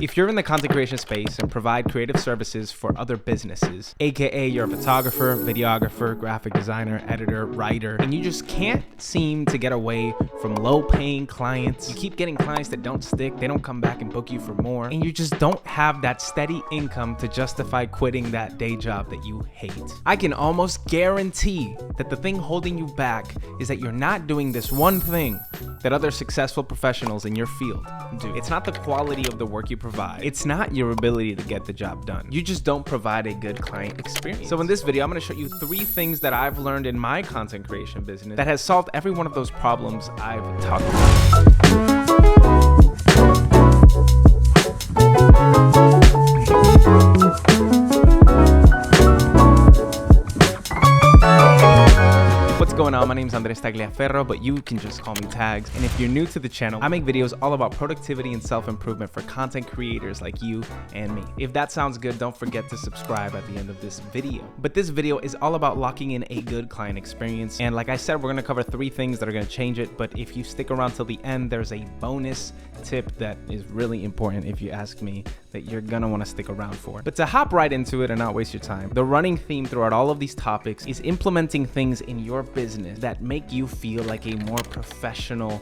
If you're in the content creation space and provide creative services for other businesses, aka you're a photographer, videographer, graphic designer, editor, writer, and you just can't seem to get away from low-paying clients, you keep getting clients that don't stick, they don't come back and book you for more, and you just don't have that steady income to justify quitting that day job that you hate, I can almost guarantee that the thing holding you back is that you're not doing this one thing that other successful professionals in your field do. It's not the quality of the work you provide. It's not your ability to get the job done. You just don't provide a good client experience. So in this video, I'm going to show you 3 things that I've learned in my content creation business that has solved every one of those problems I've talked about. What's going on? My name is Andres Tagliaferro, but you can just call me Tags. And if you're new to the channel, I make videos all about productivity and self-improvement for content creators like you and me. If that sounds good, don't forget to subscribe at the end of this video. But this video is all about locking in a good client experience. And like I said, we're gonna cover 3 things that are gonna change it. But if you stick around till the end, there's a bonus tip that is really important, if you ask me, that you're gonna wanna stick around for. But to hop right into it and not waste your time, the running theme throughout all of these topics is implementing things in your business that make you feel like a more professional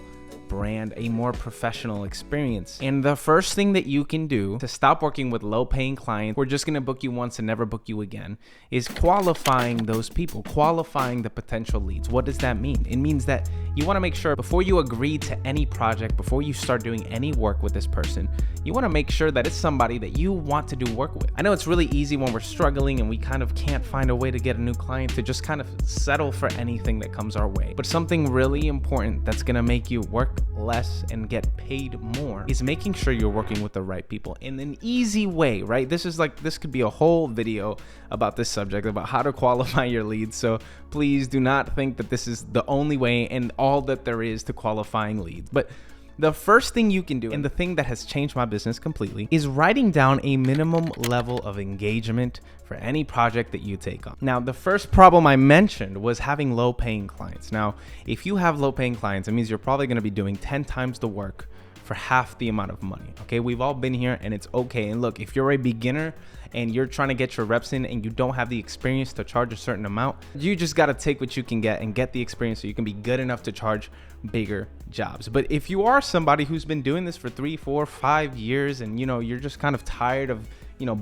brand, a more professional experience. And the first thing that you can do to stop working with low-paying clients who are just going to book you once and never book you again is qualifying those people, qualifying the potential leads. What does that mean? It means that you want to make sure before you agree to any project, before you start doing any work with this person, you want to make sure that it's somebody that you want to do work with. I know it's really easy when we're struggling and we kind of can't find a way to get a new client to just kind of settle for anything that comes our way. But something really important that's going to make you work less and get paid more is making sure you're working with the right people in an easy way, right? This could be a whole video about this subject, about how to qualify your leads. So please do not think that this is the only way and all that there is to qualifying leads. But the first thing you can do, and the thing that has changed my business completely, is writing down a minimum level of engagement for any project that you take on. Now, the first problem I mentioned was having low-paying clients. Now, if you have low-paying clients, it means you're probably going to be doing 10 times the work for half the amount of money. Okay, we've all been here and it's okay. And look, if you're a beginner and you're trying to get your reps in and you don't have the experience to charge a certain amount, you just got to take what you can get and get the experience so you can be good enough to charge bigger jobs. But if you are somebody who's been doing this for 3, 4, 5 years and you're just kind of tired of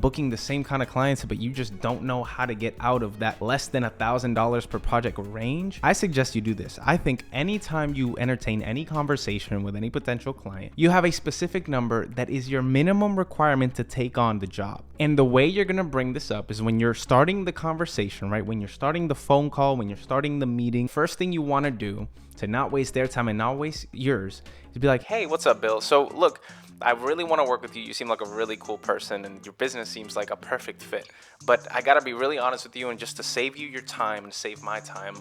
booking the same kind of clients, but you just don't know how to get out of that less than $1,000 per project range, I suggest you do this. I think anytime you entertain any conversation with any potential client, you have a specific number that is your minimum requirement to take on the job. And the way you're going to bring this up is when you're starting the conversation, right? When you're starting the phone call, when you're starting the meeting, first thing you want to do to not waste their time and not waste yours is be like, hey, what's up, Bill? So look, I really want to work with you. You seem like a really cool person and your business seems like a perfect fit. But I got to be really honest with you, and just to save you your time and save my time,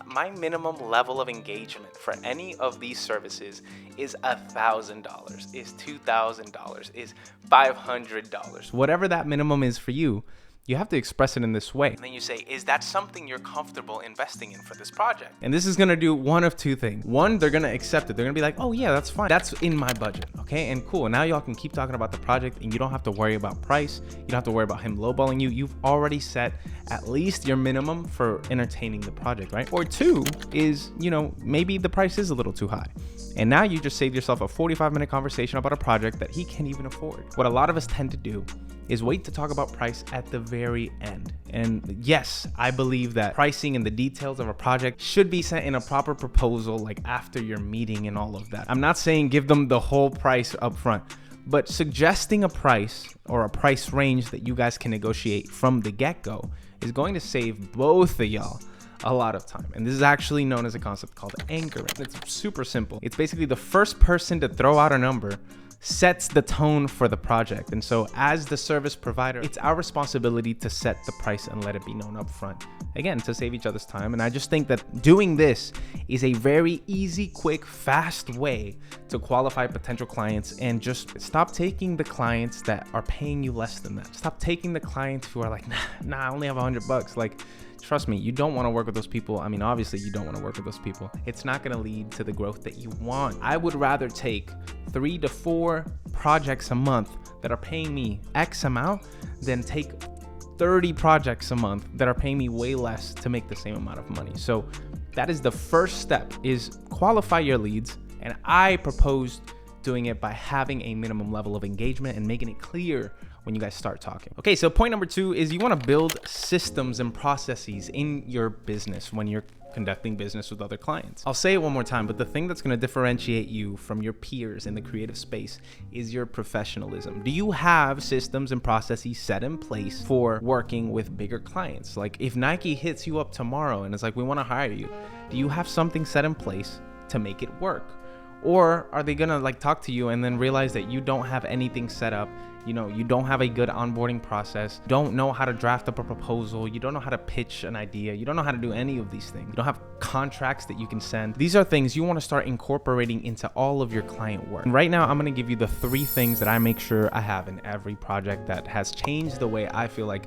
my minimum level of engagement for any of these services is $1,000, is $2,000, is $500. Whatever that minimum is for you, you have to express it in this way. And then you say, is that something you're comfortable investing in for this project? And this is gonna do one of 2 things. One, they're gonna accept it. They're gonna be like, oh yeah, that's fine. That's in my budget, okay? And cool, now y'all can keep talking about the project and you don't have to worry about price. You don't have to worry about him lowballing you. You've already set at least your minimum for entertaining the project, right? Or 2 is, maybe the price is a little too high. And now you just saved yourself a 45-minute conversation about a project that he can't even afford. What a lot of us tend to do is wait to talk about price at the very end. And yes, I believe that pricing and the details of a project should be sent in a proper proposal, like after your meeting and all of that. I'm not saying give them the whole price up front, but suggesting a price or a price range that you guys can negotiate from the get-go is going to save both of y'all a lot of time. And this is actually known as a concept called anchoring. It's super simple. It's basically the first person to throw out a number sets the tone for the project. And so as the service provider, it's our responsibility to set the price and let it be known up front. Again, to save each other's time. And I just think that doing this is a very easy, quick, fast way to qualify potential clients, and just stop taking the clients that are paying you less than that. Stop taking the clients who are like, nah, I only have $100. Like, trust me, you don't want to work with those people. I mean, obviously you don't want to work with those people. It's not going to lead to the growth that you want. I would rather take 3 to 4 projects a month that are paying me X amount than take 30 projects a month that are paying me way less to make the same amount of money. So that is the first step, is qualify your leads. And I proposed doing it by having a minimum level of engagement and making it clear when you guys start talking. Okay, so point number 2 is you want to build systems and processes in your business when you're conducting business with other clients. I'll say it one more time, but the thing that's going to differentiate you from your peers in the creative space is your professionalism. Do you have systems and processes set in place for working with bigger clients? Like if Nike hits you up tomorrow and it's like, we want to hire you, do you have something set in place to make it work? Or are they gonna like talk to you and then realize that you don't have anything set up? You know, you don't have a good onboarding process, don't know how to draft up a proposal, you don't know how to pitch an idea, you don't know how to do any of these things. You don't have contracts that you can send. These are things you want to start incorporating into all of your client work. And right now, I'm going to give you the 3 things that I make sure I have in every project that has changed the way I feel like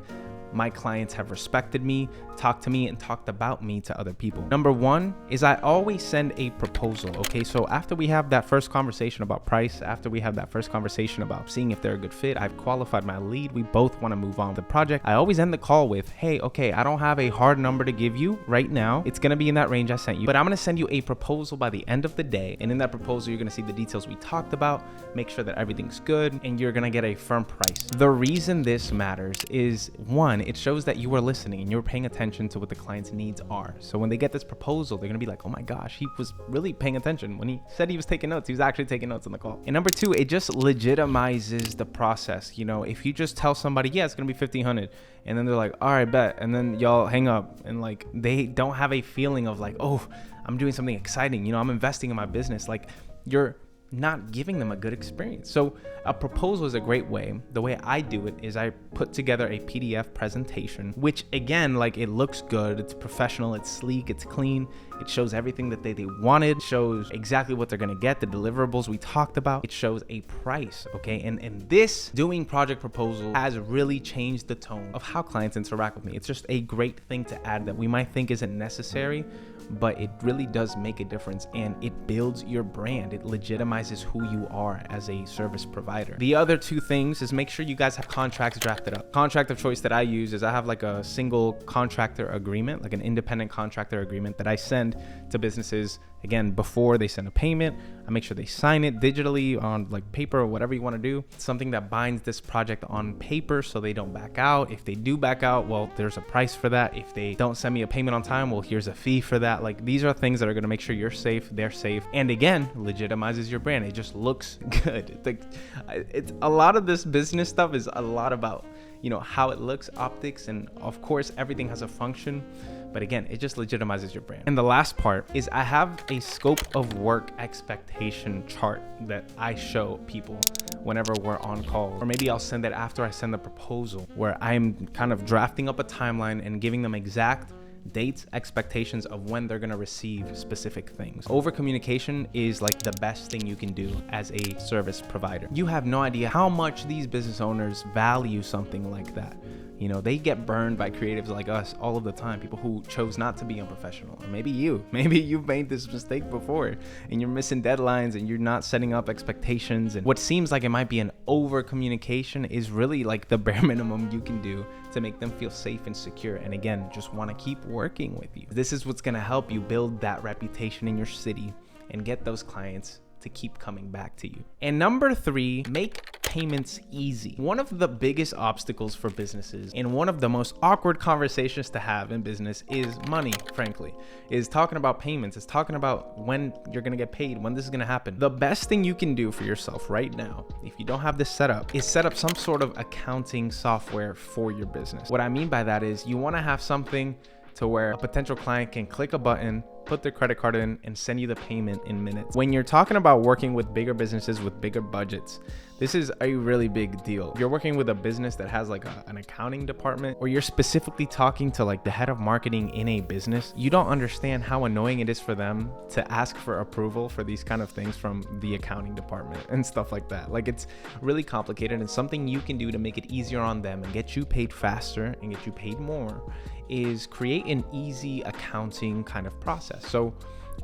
my clients have respected me, talked to me, and talked about me to other people. Number 1 is I always send a proposal. Okay, so after we have that first conversation about price, after we have that first conversation about seeing if they're a good fit, I've qualified my lead, we both want to move on with the project, I always end the call with, hey, okay, I don't have a hard number to give you right now. It's going to be in that range I sent you, but I'm going to send you a proposal by the end of the day. And in that proposal, you're going to see the details we talked about, make sure that everything's good, and you're going to get a firm price. The reason this matters is, 1, it shows that you are listening and you're paying attention to what the client's needs are. So when they get this proposal, they're gonna be like, oh my gosh, he was really paying attention. When he said he was taking notes, he was actually taking notes on the call. And number 2, it just legitimizes the process. You know, if you just tell somebody, yeah, it's gonna be 1,500, and then they're like, all right, bet, and then y'all hang up, and like they don't have a feeling of like, oh, I'm doing something exciting, you know, I'm investing in my business. Like, you're not giving them a good experience. So a proposal is a great way. The way I do it is I put together a PDF presentation, which again, like, it looks good, it's professional, it's sleek, it's clean, it shows everything that they wanted, shows exactly what they're gonna get, the deliverables we talked about, it shows a price, okay? And this doing project proposal has really changed the tone of how clients interact with me. It's just a great thing to add that we might think isn't necessary, but it really does make a difference, and it builds your brand. It legitimizes who you are as a service provider. The other 2 things is make sure you guys have contracts drafted up. Contract of choice that I use is I have like a single contractor agreement, like an independent contractor agreement that I send to businesses. Again, before they send a payment, I make sure they sign it digitally on like paper or whatever you want to do. It's something that binds this project on paper so they don't back out. If they do back out, well, there's a price for that. If they don't send me a payment on time, well, here's a fee for that. Like, these are things that are going to make sure you're safe, they're safe, and again, legitimizes your brand. It just looks good. It's a lot of this business stuff is a lot about, you know, how it looks, optics, and of course everything has a function, but again, it just legitimizes your brand. And the last part is I have a scope of work expectation chart that I show people whenever we're on call, or maybe I'll send it after I send the proposal, where I'm kind of drafting up a timeline and giving them exact dates, expectations of when they're going to receive specific things. Over communication is like the best thing you can do as a service provider. You have no idea how much these business owners value something like that. You know, they get burned by creatives like us all of the time, people who chose not to be unprofessional. Or maybe you've made this mistake before and you're missing deadlines and you're not setting up expectations. And what seems like it might be an over communication is really like the bare minimum you can do to make them feel safe and secure. And again, just want to keep working with you. This is what's going to help you build that reputation in your city and get those clients to keep coming back to you. And number 3, make payments easy. One of the biggest obstacles for businesses and one of the most awkward conversations to have in business is money, frankly, is talking about payments. It's talking about when you're gonna get paid, when this is gonna happen. The best thing you can do for yourself right now, if you don't have this set up, is set up some sort of accounting software for your business. What I mean by that is you wanna have something to where a potential client can click a button, put their credit card in, and send you the payment in minutes. When you're talking about working with bigger businesses with bigger budgets, This is a really big deal. If you're working with a business that has like an accounting department, or you're specifically talking to like the head of marketing in a business, you don't understand how annoying it is for them to ask for approval for these kind of things from the accounting department and stuff like that. Like, it's really complicated, and something you can do to make it easier on them and get you paid faster and get you paid more is create an easy accounting kind of process. So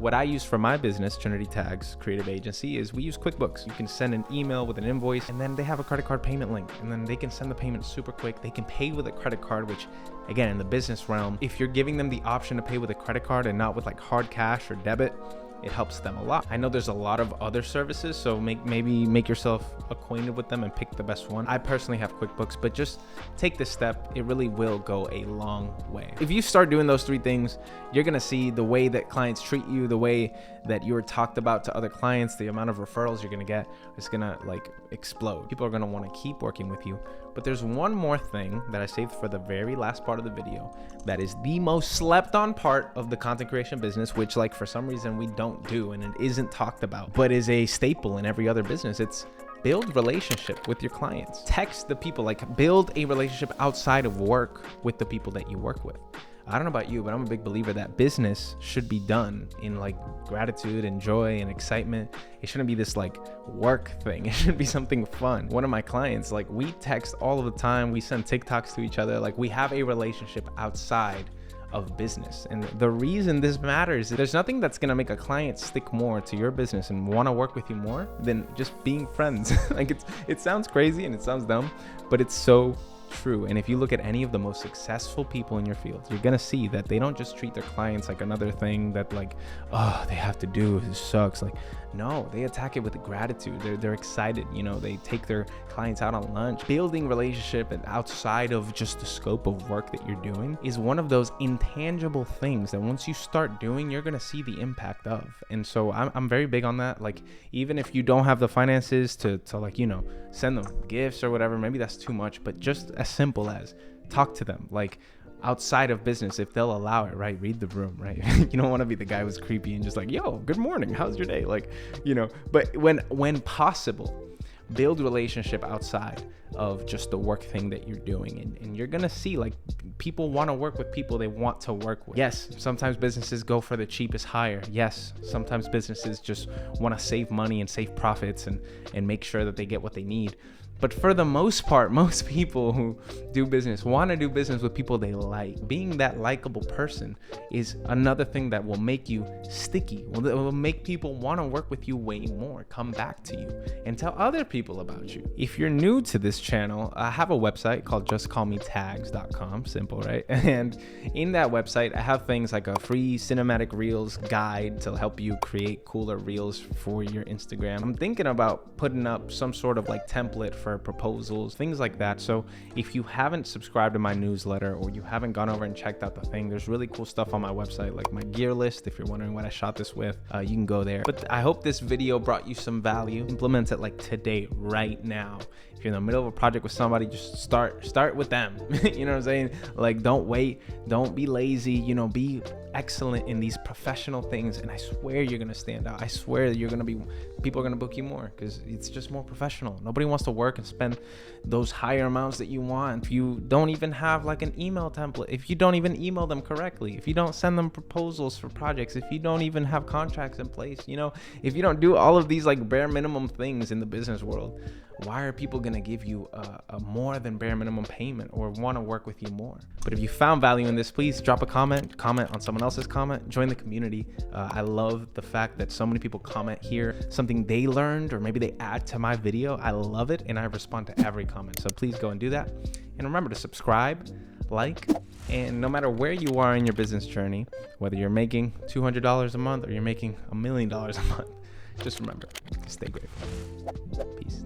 what I use for my business, Trinity Tags Creative Agency, is we use QuickBooks. You can send an email with an invoice, and then they have a credit card payment link, and then they can send the payment super quick. They can pay with a credit card, which again, in the business realm, if you're giving them the option to pay with a credit card and not with like hard cash or debit, it helps them a lot. I know there's a lot of other services, so maybe make yourself acquainted with them and pick the best one. I personally have QuickBooks, but just take this step. It really will go a long way. If you start doing those 3 things, you're gonna see the way that clients treat you, the way that you're talked about to other clients, the amount of referrals you're gonna get is gonna like explode. People are gonna wanna keep working with you. But there's one more thing that I saved for the very last part of the video that is the most slept on part of the content creation business, which like for some reason we don't do and it isn't talked about, but is a staple in every other business. It's build relationship with your clients. Text the people, like build a relationship outside of work with the people that you work with. I don't know about you, but I'm a big believer that business should be done in like gratitude and joy and excitement. It shouldn't be this like work thing. It should be something fun. One of my clients, like we text all of the time. We send TikToks to each other. Like we have a relationship outside of business. And the reason this matters is there's nothing that's gonna make a client stick more to your business and wanna work with you more than just being friends. Like it sounds crazy and it sounds dumb, but it's so true. And if you look at any of the most successful people in your field, you're gonna see that they don't just treat their clients like another thing that like, oh, they have to do, this sucks. Like, no, they attack it with gratitude. They're excited, you know, they take their clients out on lunch. Building relationship and outside of just the scope of work that you're doing is one of those intangible things that once you start doing, you're gonna see the impact of. And so I'm very big on that. Like, even if you don't have the finances to like, you know, send them gifts or whatever, maybe that's too much, but just as simple as talk to them, like outside of business, if they'll allow it, right? Read the room, right? You don't want to be the guy who's creepy and just like, yo, good morning, how's your day? Like, you know, but when possible, build relationship outside of just the work thing that you're doing. And you're gonna see like people want to work with people they want to work with. Yes, sometimes businesses go for the cheapest hire. Yes, sometimes businesses just want to save money and save profits and make sure that they get what they need. But for the most part, most people who do business want to do business with people they like. Being that likable person is another thing that will make you sticky. It will make people want to work with you way more, come back to you, and tell other people about you. If you're new to this channel, I have a website called justcallmetags.com. Simple, right? And in that website, I have things like a free cinematic reels guide to help you create cooler reels for your Instagram. I'm thinking about putting up some sort of like template for proposals, things like that. So if you haven't subscribed to my newsletter or you haven't gone over and checked out the thing, there's really cool stuff on my website, like my gear list. If you're wondering what I shot this with, you can go there. But I hope this video brought you some value. Implement it like today, right now. If you're in the middle of a project with somebody, just start with them. You know what I'm saying? Like, don't wait, don't be lazy, you know, be excellent in these professional things, and I swear you're gonna stand out. I swear you're gonna be, people are gonna book you more because it's just more professional. Nobody wants to work and spend those higher amounts that you want if you don't even have like an email template, if you don't even email them correctly, if you don't send them proposals for projects, if you don't even have contracts in place, you know, if you don't do all of these like bare minimum things in the business world. Why are people gonna give you a more than bare minimum payment or want to work with you more? But if you found value in this, please drop a comment on someone else's comment, join the community. I love the fact that so many people comment here, something they learned, or maybe they add to my video. I love it, and I respond to every comment. So please go and do that. And remember to subscribe, like, and no matter where you are in your business journey, whether you're making $200 a month or you're making $1 million a month, just remember, stay grateful. Peace.